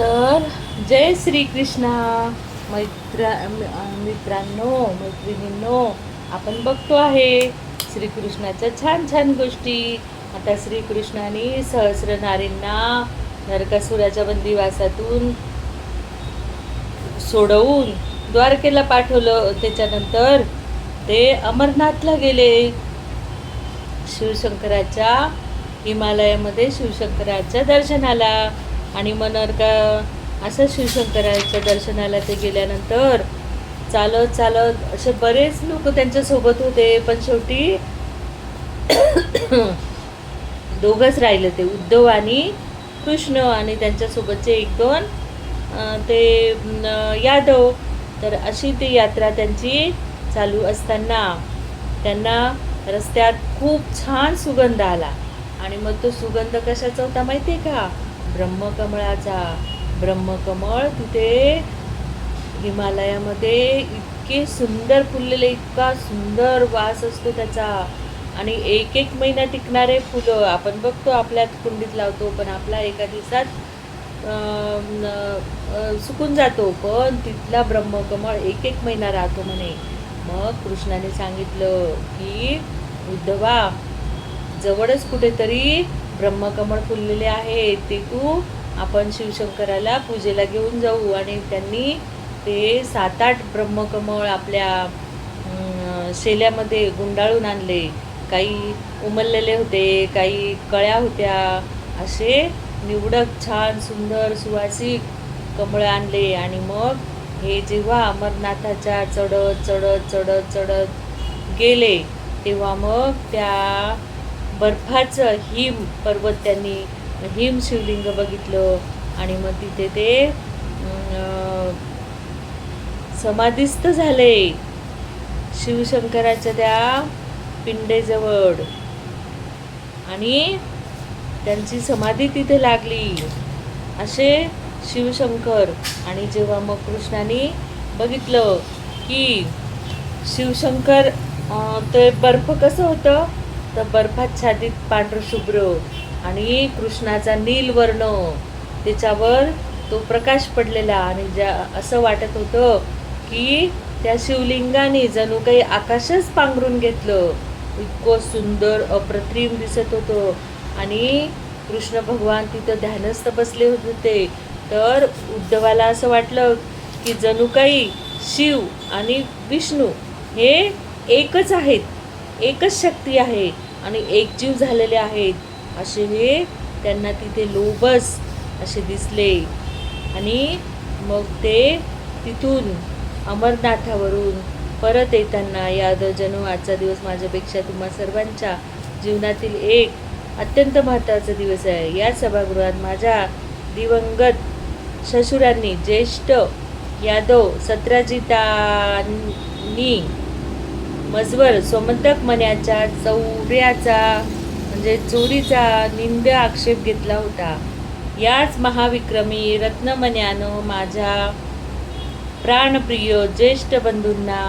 तर जय श्री कृष्णा मित्रांनो, मैत्रिणींनो, आपण बघतो आहे श्रीकृष्णाच्या छान छान गोष्टी. आता श्रीकृष्णाने सहस्र नारींना नरकासुराच्या बंदिवासातून सोडवून द्वारकेला पाठवलं. त्याच्यानंतर ते अमरनाथला गेले. शिवशंकराच्या हिमालयामध्ये शिवशंकराच्या दर्शनाला. आणि का असं शिवशंकराच्या दर्शनाला ते गेल्यानंतर चालत चालत असे बरेच लोक त्यांच्यासोबत होते, पण शेवटी दोघंच राहिले, ते उद्धव आणि कृष्ण आणि त्यांच्यासोबतचे एक दोन ते यादव. तर अशी ती यात्रा त्यांची चालू असताना त्यांना रस्त्यात खूप छान सुगंध आला. आणि मग तो सुगंध कशाचा होता माहिती आहे का? ब्रह्मकमळाचा. ब्रह्मकमळ तिथे हिमालयामध्ये इतके सुंदर फुललेले, इतका सुंदर वास असतो त्याचा. आणि एक एक महिना टिकणारे फुलं आपण बघतो, आपल्या कुंडीत लावतो, पण आपला एका दिवसात सुकून जातो. पण तिथला ब्रह्मकमळ एक एक महिना राहतो म्हणे. मग कृष्णाने सांगितलं की उद्धवा, जवळच कुठेतरी ब्रह्मकमळ फुललेले आहे, ते तू आपण शिवशंकराला पूजेला घेऊन जाऊ. आणि त्यांनी ते 7-8 ब्रह्मकमळ आपल्या शेल्यामध्ये गुंडाळून आणले. काही उमललेले होते, काही कळ्या होत्या. असे निवडक छान सुंदर सुवासिक कमळ आणले. आणि मग हे जेव्हा अमरनाथाच्या चढत चढत चढत चढत गेले, तेव्हा मग त्या बर्फाचं हिम पर्वत, त्यांनी हिम शिवलिंग बघितलं. आणि मग तिथे ते समाधीस्थ झाले शिवशंकराच्या त्या पिंडेजवळ. आणि त्यांची समाधी तिथे लागली असे शिवशंकर. आणि जेव्हा मग कृष्णाने बघितलं की शिवशंकर, ते बर्फ कसं होतं, तर बर्फाच्छादित पांढरं शुभ्र आणि कृष्णाचा नीलवर्ण, त्याच्यावर तो प्रकाश पडलेला. आणि असं वाटत होतं की त्या शिवलिंगाने जणू काही आकाशच पांघरून घेतलं. इतकं सुंदर अप्रतिम दिसत होतं. आणि कृष्ण भगवान तिथं ध्यानस्थ बसले होते. तर उद्धवाला असं वाटलं की जणू काही शिव आणि विष्णू हे एकच आहेत, एकच शक्ती आहे आणि एकजीव झालेले आहेत, असे हे त्यांना तिथे लोभस असे दिसले. आणि मग ते तिथून अमरनाथावरून परत येताना, यादवजनो, आजचा दिवस माझ्यापेक्षा तुम्हा सर्वांच्या जीवनातील एक अत्यंत महत्त्वाचा दिवस आहे. या सभागृहात माझ्या दिवंगत श्वशुरांनी, ज्येष्ठ यादव सत्राजितांनी मजवर सोमंतक मण्याच्या चौर्याचा म्हणजे चोरीचा निंद आक्षेप घेतला होता. याच महाविक्रमी रत्नमण्यानं माझ्या प्राणप्रिय ज्येष्ठ बंधूंना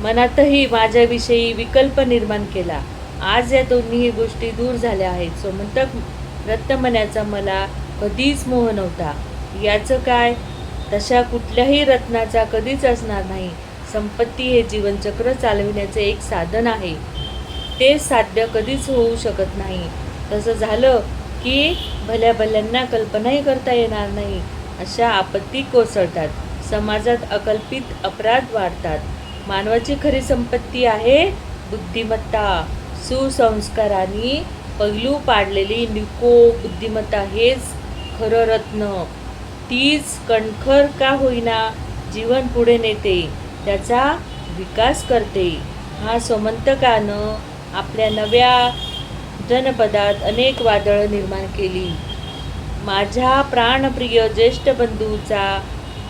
मनातही माझ्याविषयी विकल्प निर्माण केला. आज या दोन्ही गोष्टी दूर झाल्या आहेत. सोमंतक रत्नमण्याचा मला कधीच मोह नव्हता. याचं काय? तशा कुठल्याही रत्नाचा कधीच असणार नाही. संपत्ती हे जीवनचक्र चालविण्याचे एक साधन आहे, ते साध्य कधीच होऊ शकत नाही. तसं झालं की भल्या भल्यांना कल्पनाही करता येणार नाही अशा आपत्ती कोसळतात. समाजात अकल्पित अपराध वाढतात. मानवाची खरी संपत्ती आहे बुद्धिमत्ता. सुसंस्कारांनी पैलू पाडलेली निको बुद्धिमत्ता हेच खरं रत्न. तीच कणखर का होईना जीवन पुढे नेते, त्याचा विकास करते. हा सोमंतकानं आपल्या नव्या जनपदात अनेक वादळं निर्माण केली. माझ्या प्राणप्रिय ज्येष्ठ बंधूचा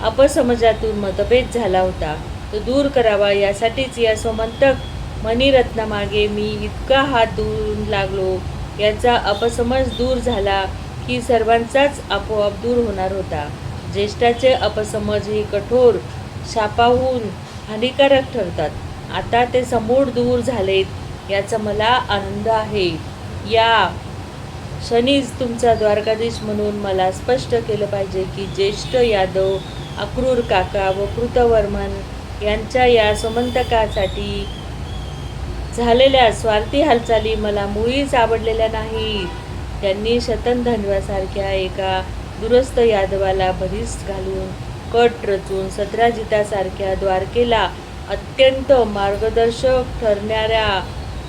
अपसमजातून मतभेद झाला होता, तो दूर करावा यासाठीच या सोमंतक मणिरत्नामागे मी इतका हात धुवून लागलो. याचा अपसमज दूर झाला की सर्वांचाच आपोआप दूर होणार होता. ज्येष्ठाचे अपसमज हे कठोर शापाहून हानिकारक ठरतात. आता ते समूळ दूर झालेत. याचा मला आनंद आहे. या क्षणीच तुमचा द्वारकाधीश म्हणून मला स्पष्ट केलं पाहिजे की ज्येष्ठ यादव अक्रूर काका व कृतवर्मन यांच्या या सुमंतकासाठी झालेल्या स्वार्थी हालचाली मला मुळीच आवडलेल्या नाहीत. त्यांनी शतनधन्वासारख्या एका दुरस्त यादवाला भरीस घालून कट रचून सत्राजितासारख्या द्वारकेला अत्यंत मार्गदर्शक ठरणाऱ्या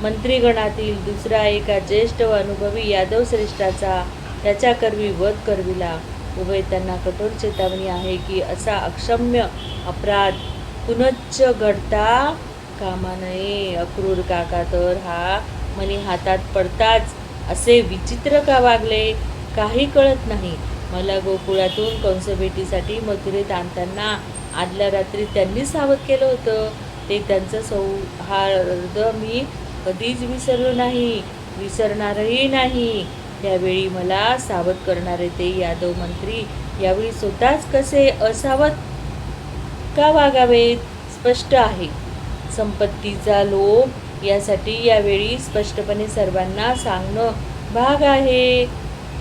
मंत्रिगणातील दुसरा एका ज्येष्ठ व अनुभवी यादवश्रेष्ठाचा त्याच्याकरवी वध करविला. उभय त्यांना कठोर चेतावणी आहे की असा अक्षम्य अपराध पुनश्च घडता कामा नये. अक्रूर काका तर हा मनी हातात पडताच असे विचित्र का वागले काही कळत नाही. मला गोकुळातून कंसभेटीसाठी मथुरेत आणताना आदल्या रात्री त्यांनी सावध केलं होतं. ते त्यांचं सौहार्द मी कधीच विसरलो नाही, विसरणारही नाही. त्यावेळी मला सावध करणारे ते यादव मंत्री यावेळी स्वतःच कसे असावध का वागावेत स्पष्ट आहे. संपत्तीचा लोभ यासाठी यावेळी स्पष्टपणे सर्वांना सांगणं भाग आहे.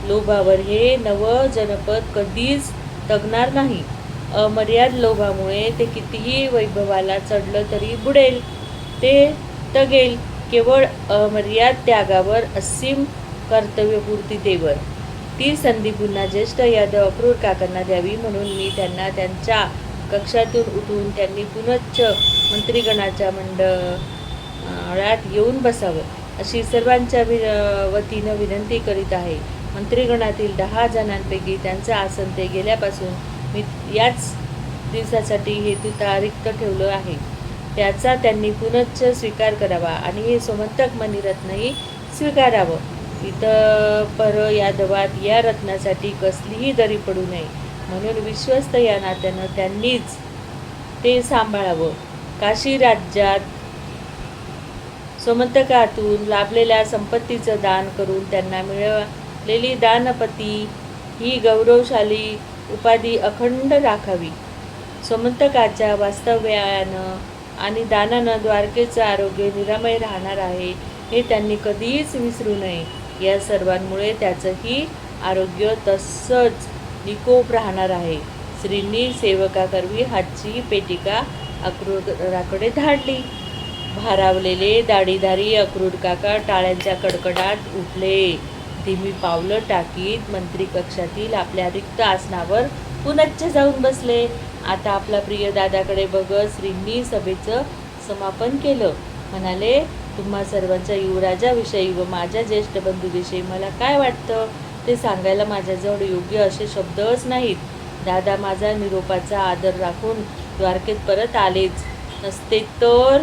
लोभावर हे नव जनपद कधीच तगणार नाही. अमर्याद लोभामुळे ते कितीही वैभवाला चढलं तरी बुडेल, ते तगेल केवळ अमर्याद त्यागावर, असीम कर्तव्यपूर्तीतेवर. ती संधी पुन्हा ज्येष्ठ यादव अक्रूर काकांना द्यावी म्हणून मी त्यांना त्यांच्या कक्षातून उठून त्यांनी पुनश्च मंत्रिगणाच्या मंडळात येऊन बसावं अशी सर्वांच्या वतीनं विनंती करीत आहे. मंत्रिगणातील 10 जणांपैकी त्यांचं आसन ते गेल्यापासून मी याच दिवसासाठी हेतुता रिक्त ठेवलं आहे. त्याचा त्यांनी पुनश्च स्वीकार करावा आणि हे सोमंतक मणिरत्नही स्वीकारावं. इतपर यादवात या रत्नासाठी कसलीही दरी पडू नये म्हणून विश्वस्त या नात्यानं त्यांनीच ते सांभाळावं. काशी राज्यात सोमंतकातून लाभलेल्या संपत्तीचं दान करून त्यांना मिळालेली दानपती ही गौरवशाली उपाधी अखंड राखावी. सोमंतकाच्या वास्तव्यानं आणि दानानं द्वारकेचं आरोग्य निरामय राहणार आहे हे त्यांनी कधीच विसरू नये. या सर्वांमुळे त्याचंही आरोग्य तसंच निकोप राहणार आहे. श्रींनी सेवकाकरवी हातची पेटिका अक्रूराकडे धाडली. भारावलेले दाढीधारी अक्रूर काका टाळ्यांच्या कडकडात उठले. धीमी पावलं टाकीत मंत्री कक्षातील आपल्या रिक्त आसनावर पुनश्च जाऊन बसले. आता आपला प्रिय दादाकडे बघत श्रींनी सभेचं समापन केलं. म्हणाले, तुम्हा सर्वांच्या युवराजाविषयी व माझ्या ज्येष्ठ बंधूविषयी मला काय वाटतं ते सांगायला माझ्याजवळ योग्य असे शब्दच नाहीत. दादा माझा निरोपाचा आदर राखून द्वारकेत परत आलेच नसते तर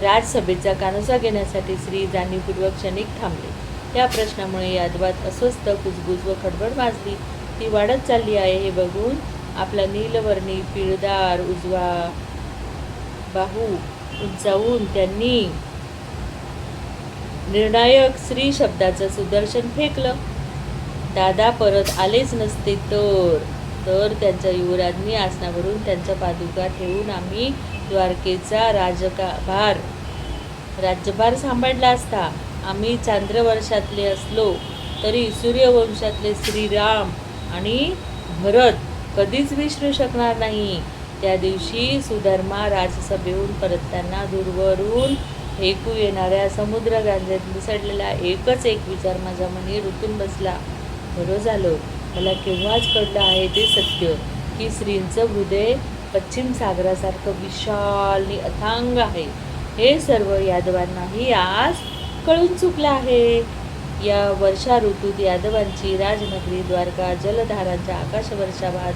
राजसभेचा कानोसा घेण्यासाठी श्री जाणीवपूर्वक क्षणिक थांबले. त्या प्रश्नामुळे यादवात अस्वस्थ कुजबुज व खडबड माजली. ती वाढत चालली आहे हे बघून आपला नीलवर्णी पिळदार उजवा बाहू उंचावून त्यांनी निर्णायक श्री शब्दाचं सुदर्शन फेकलं. दादा परत आलेच नसते तर त्यांच्या युवराज्ञी आसनावरून त्यांच्या पादुका ठेवून आम्ही द्वारकेचा राज्यभार सांभाळला असता. आम्ही चांद्रवर्षातले असलो तरी सूर्यवंशातले श्रीराम आणि भरत कधीच विसरू शकणार नाही. त्या दिवशी सुधर्मा राजसभेहून परतताना दूरवरून ऐकू येणाऱ्या समुद्रगांजेत मिसळलेला एकच एक विचार माझ्या मनी रुतून बसला. बरं झालं, मला केव्हाच कळलं आहे ते सत्य की श्रींचं हृदय पश्चिम सागरासारखं विशाल आणि अथांग आहे. हे सर्व यादवांनाही आज कळून चुकलं आहे. या वर्षा ऋतूत यादवांची राजनगरी द्वारका जलधारांच्या आकाशवर्षावात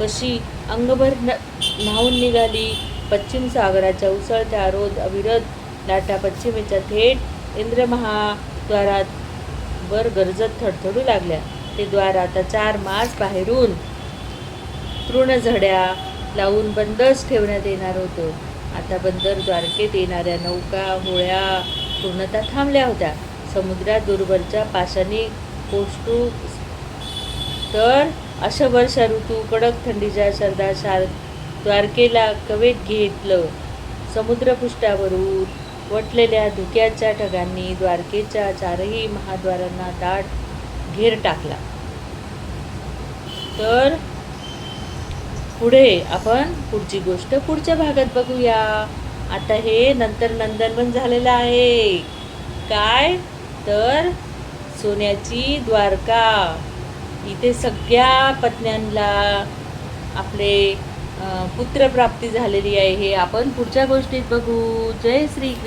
कशी अंगभर न्हावून निघाली. पश्चिम सागराच्या उसळत्या रोध अविरत लाटा पश्चिमेच्या थेट इंद्रमहाद्वारात वर गरजत थडथडू लागल्या. ते द्वार आता 4 मास बाहेरून तृणझड्या लावून बंदच ठेवण्यात येणार होतं. आता बंदर द्वारकेत येणाऱ्या नौका होळ्या पूर्णतः थांबल्या होत्या. समुद्रात दूरवरच्या पाशाने कोष्टू तर अशा वर्षा ऋतू कडक थंडीच्या शरदाशार द्वारकेला कवेत घेतलं. समुद्रपृष्ठावरून वटलेल्या धुक्याच्या ढगांनी द्वारकेच्या चारही महाद्वारांना दाट घेर टाकला. तर पुढे आपण पुढची गोष्ट पुढच्या भागात बघूया. आता हे नंतर नंदनवन झालेलं आहे. काय तर सोन्याची द्वारका. इथे सगळ्या पत्न्यांना आपले पुत्रप्राप्ती झालेली आहे. हे आपण पुढच्या गोष्टीत बघू. जय श्री